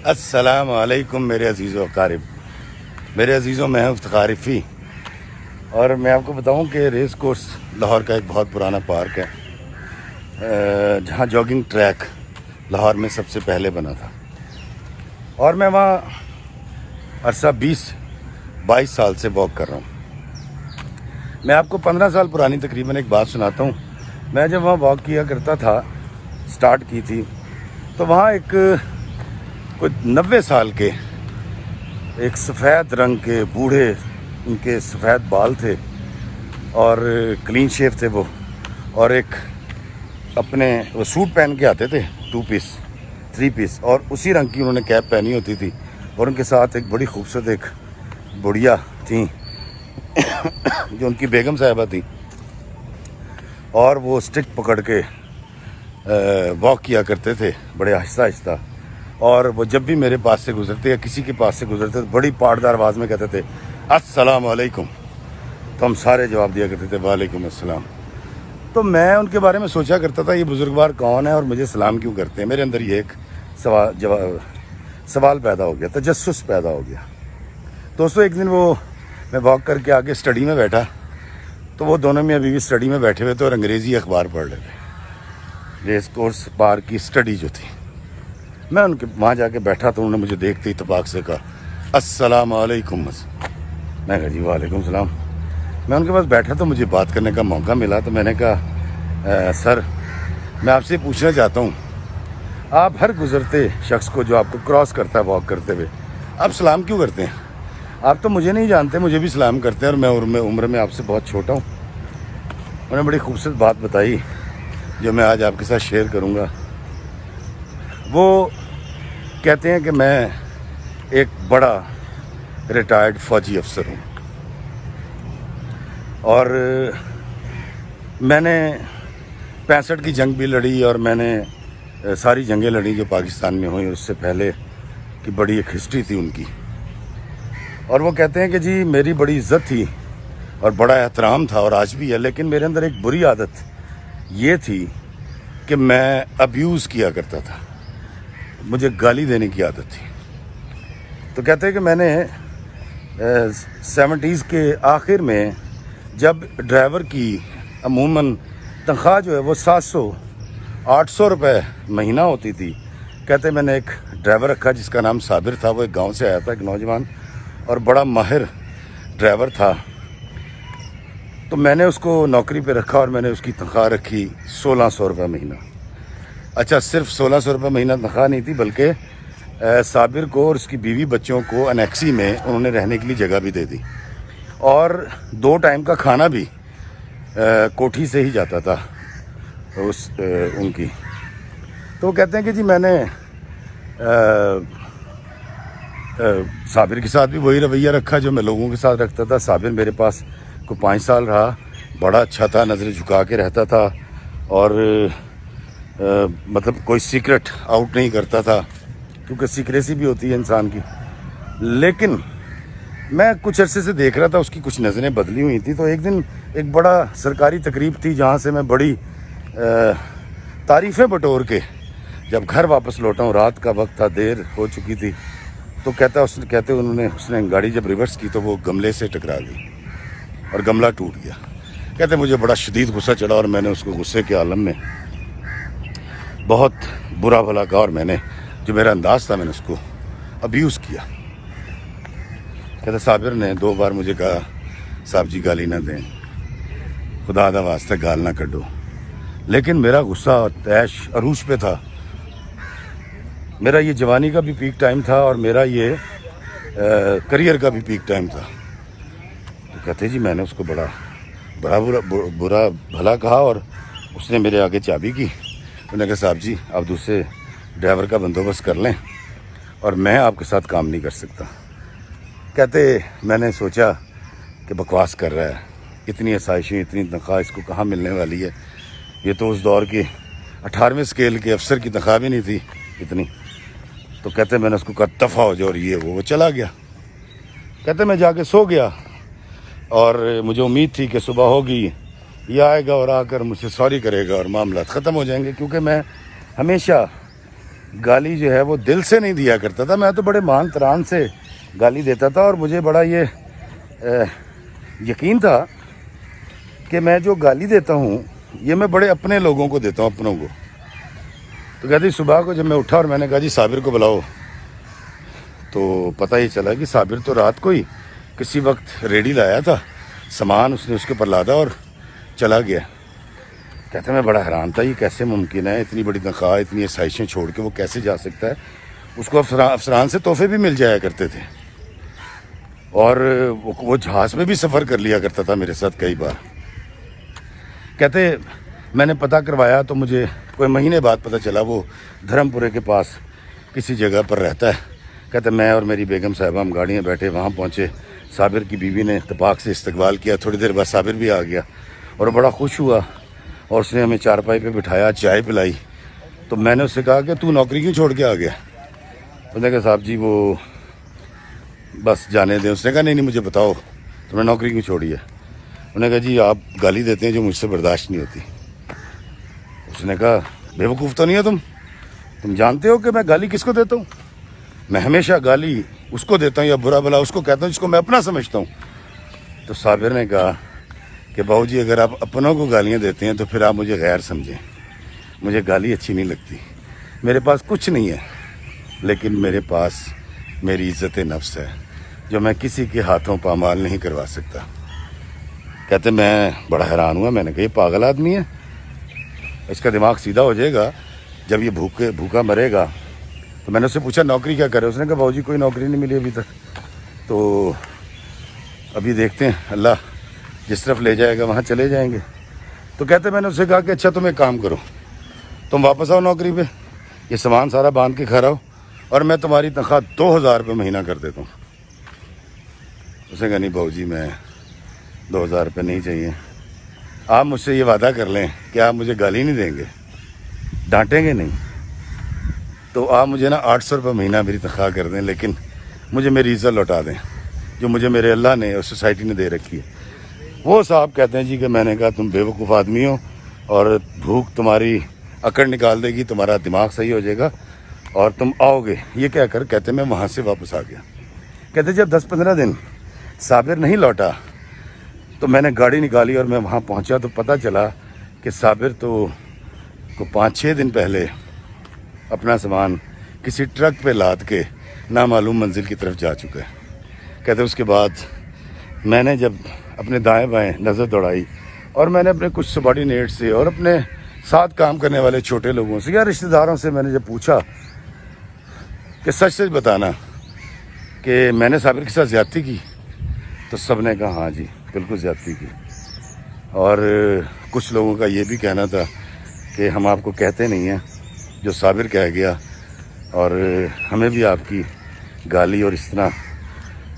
السلام علیکم میرے عزیز و اقارب، میرے عزیزوں میں ہوں افتخار رفیع، اور میں آپ کو بتاؤں کہ ریس کورس لاہور کا ایک بہت پرانا پارک ہے جہاں جاگنگ ٹریک لاہور میں سب سے پہلے بنا تھا، اور میں وہاں عرصہ 22 سال سے واک کر رہا ہوں۔ میں آپ کو 15 سال پرانی تقریباً ایک بات سناتا ہوں۔ میں جب وہاں واک کیا کرتا تھا، سٹارٹ کی تھی، تو وہاں ایک کوئی 90 سال کے ایک سفید رنگ کے بوڑھے، ان کے سفید بال تھے اور کلین شیف تھے وہ، اور ایک اپنے وہ سوٹ پہن کے آتے تھے 2 پیس 3 پیس، اور اسی رنگ کی انہوں نے کیپ پہنی ہوتی تھی، اور ان کے ساتھ ایک بڑی خوبصورت ایک بڑھیا تھیں جو ان کی بیگم صاحبہ تھیں، اور وہ سٹک پکڑ کے واک کیا کرتے تھے بڑے آہستہ آہستہ، اور وہ جب بھی میرے پاس سے گزرتے یا کسی کے پاس سے گزرتے تو بڑی پاٹدار آواز میں کہتے تھے السلام علیکم، تو ہم سارے جواب دیا کرتے تھے وعلیکم السلام۔ تو میں ان کے بارے میں سوچا کرتا تھا یہ بزرگوار کون ہے اور مجھے سلام کیوں کرتے ہیں۔ میرے اندر یہ ایک سوال پیدا ہو گیا، تجسس پیدا ہو گیا۔ دوستو ایک دن میں واک کر کے آگے اسٹڈی میں بیٹھا، تو وہ دونوں میاں بیوی اسٹڈی میں بیٹھے ہوئے تھے اور انگریزی اخبار پڑھ رہے تھے، ریس کورس پارک کی اسٹڈی جو تھی۔ میں ان کے وہاں جا کے بیٹھا تو انہوں نے مجھے دیکھتے ہی اتفاق سے کہا السلام علیکم۔ میں کہا جی وعلیکم السلام۔ میں ان کے پاس بیٹھا تو مجھے بات کرنے کا موقع ملا، تو میں نے کہا سر میں آپ سے پوچھنا چاہتا ہوں، آپ ہر گزرتے شخص کو جو آپ کو کراس کرتا ہے واک کرتے ہوئے، آپ سلام کیوں کرتے ہیں؟ آپ تو مجھے نہیں جانتے، مجھے بھی سلام کرتے ہیں، اور میں عمر میں آپ سے بہت چھوٹا ہوں۔ انہوں نے بڑی خوبصورت بات بتائی جو میں آج آپ کے ساتھ شیئر کروں گا۔ وہ کہتے ہیں کہ میں ایک بڑا ریٹائرڈ فوجی افسر ہوں، اور میں نے 65 کی جنگ بھی لڑی، اور میں نے ساری جنگیں لڑی جو پاکستان میں ہوئیں، اس سے پہلے کی بڑی ایک ہسٹری تھی ان کی۔ اور وہ کہتے ہیں کہ جی میری بڑی عزت تھی اور بڑا احترام تھا، اور آج بھی ہے، لیکن میرے اندر ایک بری عادت یہ تھی کہ میں ابیوز کیا کرتا تھا، مجھے گالی دینے کی عادت تھی۔ تو کہتے ہیں کہ میں نے 70s کے آخر میں جب ڈرائیور کی عموماً تنخواہ جو ہے وہ 700-800 روپے مہینہ ہوتی تھی، کہتے ہیں میں نے ایک ڈرائیور رکھا جس کا نام صابر تھا۔ وہ ایک گاؤں سے آیا تھا، ایک نوجوان اور بڑا ماہر ڈرائیور تھا۔ تو میں نے اس کو نوکری پہ رکھا اور میں نے اس کی تنخواہ رکھی 1600 روپے مہینہ۔ اچھا، صرف 1600 روپے مہینہ تنخواہ نہیں تھی، بلکہ صابر کو اور اس کی بیوی بچوں کو انیکسی میں انہوں نے رہنے کے لیے جگہ بھی دے دی، اور 2 ٹائم کا کھانا بھی کوٹھی سے ہی جاتا تھا ان کی۔ تو وہ کہتے ہیں کہ جی میں نے صابر کے ساتھ بھی وہی رویہ رکھا جو میں لوگوں کے ساتھ رکھتا تھا۔ صابر میرے پاس کو 5 سال رہا، بڑا اچھا تھا، نظر جھکا کے رہتا تھا، اور مطلب کوئی سیکرٹ آؤٹ نہیں کرتا تھا، کیونکہ سیکریسی بھی ہوتی ہے انسان کی۔ لیکن میں کچھ عرصے سے دیکھ رہا تھا اس کی کچھ نظریں بدلی ہوئی تھیں۔ تو ایک دن ایک بڑا سرکاری تقریب تھی جہاں سے میں بڑی تعریفیں بٹور کے جب گھر واپس لوٹا ہوں، رات کا وقت تھا، دیر ہو چکی تھی، تو اس نے گاڑی جب ریورس کی تو وہ گملے سے ٹکرا گئی اور گملہ ٹوٹ گیا۔ کہتے مجھے بڑا شدید غصہ چڑھا، اور میں نے اس کو غصے کے عالم میں بہت برا بھلا کہا، اور میں نے جو میرا انداز تھا میں نے اس کو ابیوز کیا۔ کہتے صابر نے 2 بار مجھے کہا صاحب جی گالی نہ دیں، خدا دا واسطہ گال نہ کڈو، لیکن میرا غصہ تیش عروج پہ تھا۔ میرا یہ جوانی کا بھی پیک ٹائم تھا، اور میرا یہ کریئر کا بھی پیک ٹائم تھا۔ تو کہتے جی میں نے اس کو برا بھلا کہا، اور اس نے میرے آگے چابی کی۔ انہوں نے کہا صاحب جی آپ دوسرے ڈرائیور کا بندوبست کر لیں، اور میں آپ کے ساتھ کام نہیں کر سکتا۔ کہتے میں نے سوچا کہ بکواس کر رہا ہے، اتنی آسائشیں، اتنی تنخواہ اس کو کہاں ملنے والی ہے، یہ تو اس دور کے 18ویں اسکیل کے افسر کی تنخواہ بھی نہیں تھی اتنی۔ تو کہتے میں نے اس کو کہا دفع ہو جاؤ، اور وہ چلا گیا۔ کہتے میں جا کے سو گیا، اور مجھے امید تھی کہ صبح ہوگی، یہ آئے گا اور آ کر مجھ سے سوری کرے گا اور معاملات ختم ہو جائیں گے، کیونکہ میں ہمیشہ گالی جو ہے وہ دل سے نہیں دیا کرتا تھا. میں تو بڑے مان تران سے گالی دیتا تھا اور مجھے بڑا یہ یقین تھا کہ میں جو گالی دیتا ہوں یہ میں بڑے اپنے لوگوں کو دیتا ہوں, اپنوں کو. تو کہتی صبح کو جب میں اٹھا اور میں نے کہا جی صابر کو بلاؤ, تو پتہ یہ چلا کہ صابر تو رات کو ہی کسی وقت ریڈی لایا تھا, سامان اس نے اس کے پر لادا اور چلا گیا. کہتے میں بڑا حیران تھا یہ کیسے ممکن ہے, اتنی بڑی تنخواہ اتنی آسائشیں چھوڑ کے وہ کیسے جا سکتا ہے. اس کو افسران سے تحفے بھی مل جایا کرتے تھے اور وہ جہاز میں بھی سفر کر لیا کرتا تھا میرے ساتھ کئی بار. کہتے میں نے پتہ کروایا تو مجھے کوئی مہینے بعد پتہ چلا وہ دھرم پورے کے پاس کسی جگہ پر رہتا ہے. کہتے میں اور میری بیگم صاحبہ ہم گاڑیاں بیٹھے وہاں پہنچے. صابر کی بیوی نے اتفاق سے استقبال کیا. تھوڑی دیر بعد صابر بھی آ گیا اور بڑا خوش ہوا اور اس نے ہمیں چارپائی پہ بٹھایا, چائے پلائی. تو میں نے اس سے کہا کہ تو نوکری کیوں چھوڑ کے آ گیا؟ اس نے کہا صاحب جی وہ بس جانے دیں. اس نے کہا نہیں مجھے بتاؤ تم نے نوکری کیوں چھوڑی ہے؟ انہوں نے کہا جی آپ گالی دیتے ہیں جو مجھ سے برداشت نہیں ہوتی. اس نے کہا بے وقوف تو نہیں ہو تم جانتے ہو کہ میں گالی کس کو دیتا ہوں؟ میں ہمیشہ گالی اس کو دیتا ہوں یا برا بلا اس کو کہتا ہوں جس کو میں اپنا سمجھتا ہوں. تو صابر نے کہا کہ بہو جی اگر آپ اپنوں کو گالیاں دیتے ہیں تو پھر آپ مجھے غیر سمجھیں. مجھے گالی اچھی نہیں لگتی. میرے پاس کچھ نہیں ہے لیکن میرے پاس میری عزت نفس ہے جو میں کسی کے ہاتھوں پامال نہیں کروا سکتا. کہتے میں بڑا حیران ہوا. میں نے کہا یہ پاگل آدمی ہے, اس کا دماغ سیدھا ہو جائے گا جب یہ بھوکا مرے گا. تو میں نے اس سے پوچھا نوکری کیا کرے؟ اس نے کہا بہو جی کوئی نوکری نہیں ملی ابھی تک, تو ابھی دیکھتے ہیں اللہ جس طرف لے جائے گا وہاں چلے جائیں گے. تو کہتے میں نے اس سے کہا کہ اچھا تم ایک کام کرو, تم واپس آؤ نوکری پہ, یہ سامان سارا باندھ کے کھا رہو اور میں تمہاری تنخواہ 2000 روپے مہینہ کر دیتا ہوں. اس نے کہا نہیں بہو جی میں 2000 روپے نہیں چاہیے. آپ مجھ سے یہ وعدہ کر لیں کہ آپ مجھے گالی نہیں دیں گے, ڈانٹیں گے نہیں, تو آپ مجھے نا 800 روپے مہینہ میری تنخواہ کر دیں لیکن مجھے میری عزت لوٹا دیں جو مجھے میرے اللہ نے اور سوسائٹی نے دے رکھی ہے. وہ صاحب کہتے ہیں جی کہ میں نے کہا تم بے وقوف آدمی ہو اور بھوک تمہاری اکڑ نکال دے گی, تمہارا دماغ صحیح ہو جائے گا اور تم آؤ گے. یہ کہہ کر کہتے میں وہاں سے واپس آ گیا. کہتے جب 10-15 دن صابر نہیں لوٹا تو میں نے گاڑی نکالی اور میں وہاں پہنچا تو پتہ چلا کہ صابر تو 5-6 دن پہلے اپنا سامان کسی ٹرک پہ لاد کے نامعلوم منزل کی طرف جا چکا ہے. کہتے اس کے بعد میں نے جب اپنے دائیں بائیں نظر دوڑائی اور میں نے اپنے کچھ سبارڈینیٹ سے اور اپنے ساتھ کام کرنے والے چھوٹے لوگوں سے یا رشتہ داروں سے میں نے جب پوچھا کہ سچ سچ بتانا کہ میں نے صابر کے ساتھ زیادتی کی, تو سب نے کہا ہاں جی بالکل زیادتی کی. اور کچھ لوگوں کا یہ بھی کہنا تھا کہ ہم آپ کو کہتے نہیں ہیں جو صابر کہہ گیا, اور ہمیں بھی آپ کی گالی اور اس طرح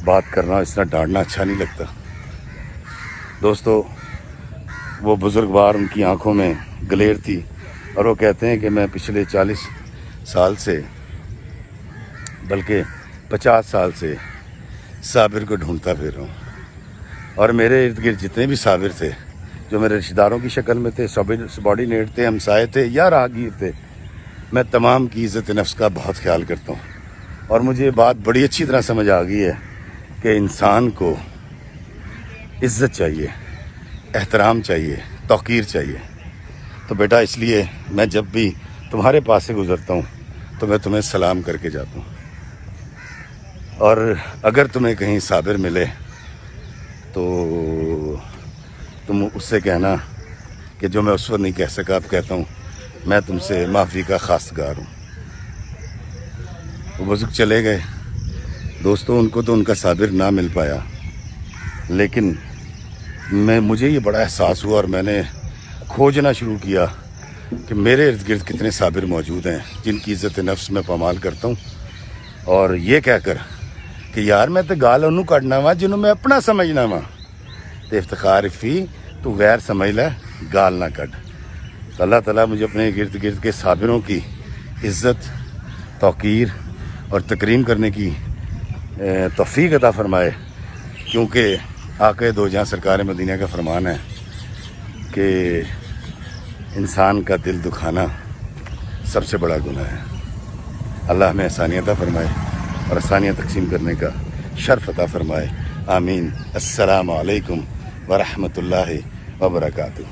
بات کرنا اس طرح ڈانٹنا اچھا نہیں لگتا. دوستو وہ بزرگوار ان کی آنکھوں میں گلیر تھی اور وہ کہتے ہیں کہ میں پچھلے 40 سال سے بلکہ 50 سال سے صابر کو ڈھونڈتا پھر رہا ہوں, اور میرے ارد گرد جتنے بھی صابر تھے جو میرے رشتہ داروں کی شکل میں تھے, سبارڈینیٹ تھے, ہمسائے تھے یا راہگیر تھے, میں تمام کی عزت نفس کا بہت خیال کرتا ہوں. اور مجھے یہ بات بڑی اچھی طرح سمجھ آ گئی ہے کہ انسان کو عزت چاہیے, احترام چاہیے, توقیر چاہیے. تو بیٹا اس لیے میں جب بھی تمہارے پاس سے گزرتا ہوں تو میں تمہیں سلام کر کے جاتا ہوں, اور اگر تمہیں کہیں صابر ملے تو تم اس سے کہنا کہ جو میں اس وقت نہیں کہہ سکا اب کہتا ہوں, میں تم سے معافی کا خواستگار ہوں. وہ بزرگ چلے گئے دوستوں, ان کو تو ان کا صابر نہ مل پایا, لیکن مجھے یہ بڑا احساس ہوا اور میں نے کھوجنا شروع کیا کہ میرے ارد گرد کتنے صابر موجود ہیں جن کی عزت نفس میں پامال کرتا ہوں, اور یہ کہہ کر کہ یار میں تو گال انہوں کٹنا وا جنہوں میں اپنا سمجھنا وا, تو افتخار فی تو غیر سمجھ لے گال نہ کٹ. تو اللہ تعالیٰ مجھے اپنے گرد گرد کے صابروں کی عزت, توقیر اور تکریم کرنے کی توفیق عطا فرمائے, کیونکہ آقا دو جہاں سرکار مدینہ کا فرمان ہے کہ انسان کا دل دکھانا سب سے بڑا گناہ ہے. اللہ ہمیں آسانیاں عطا فرمائے اور آسانیاں تقسیم کرنے کا شرف عطا فرمائے. آمین. السلام علیکم ورحمۃ اللہ وبرکاتہ.